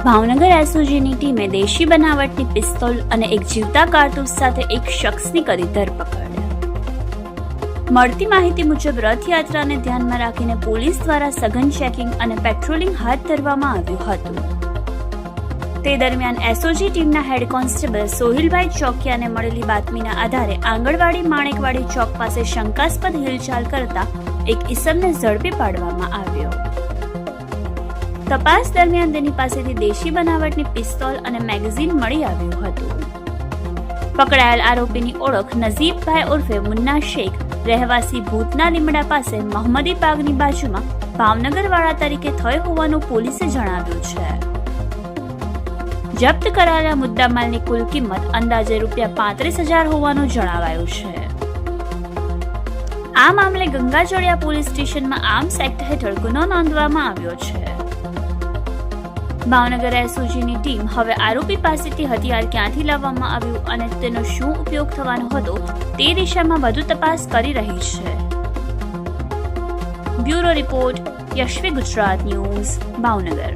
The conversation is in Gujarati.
ભાવનગર એસઓજીની ટીમે દેશી બનાવટની પિસ્તોલ અને એક જીવતા કારતૂસ સાથે એક શખ્સની કરી ધરપકડ. મળતી માહિતી મુજબ રથયાત્રાને ધ્યાનમાં રાખીને પોલીસ દ્વારા સઘન ચેકિંગ અને પેટ્રોલિંગ હાથ ધરવામાં આવ્યું હતું. તે દરમિયાન એસઓજી ટીમના હેડ કોન્સ્ટેબલ સોહિલભાઈ ચોકિયાને મળેલી બાતમીના આધારે આંગણવાડી માણેકવાડી ચોક પાસે શંકાસ્પદ હિલચાલ કરતા એક ઈસમને ઝડપી પાડવામાં આવ્યો. તપાસ દરમિયાન તેની પાસેથી દેશી બનાવટની પિસ્તોલ અને મેગેઝીન મળી આવ્યું હતું. પકડાયેલ આરોપીની ઓળખ નઝીબભાઈ ઉર્ફે મુન્ના શેખ, રહેવાસી ભૂતના લીમડા પાસે મહમદી બાગની બાજુમાં ભાવનગરવાળા તરીકે થઈ હોવાનું પોલીસે જણાવ્યું છે. જપ્ત કરાયેલા મુદ્દામાલની કુલ કિંમત અંદાજે ₹35,000 હોવાનું જણાવાયું છે. આ મામલે ગંગાજળિયા પોલીસ સ્ટેશનમાં આર્મ્સ એક્ટ હેઠળ ગુનો નોંધવામાં આવ્યો છે. ભાવનગર એસઓજીની ટીમ હવે આરોપી પાસેથી હથિયાર ક્યાંથી લાવવામાં આવ્યું અને તેનો શું ઉપયોગ થવાનો હતો તે દિશામાં વધુ તપાસ કરી રહી છે. Bureau report, Yashvi Gujarat news, Bhavnagar.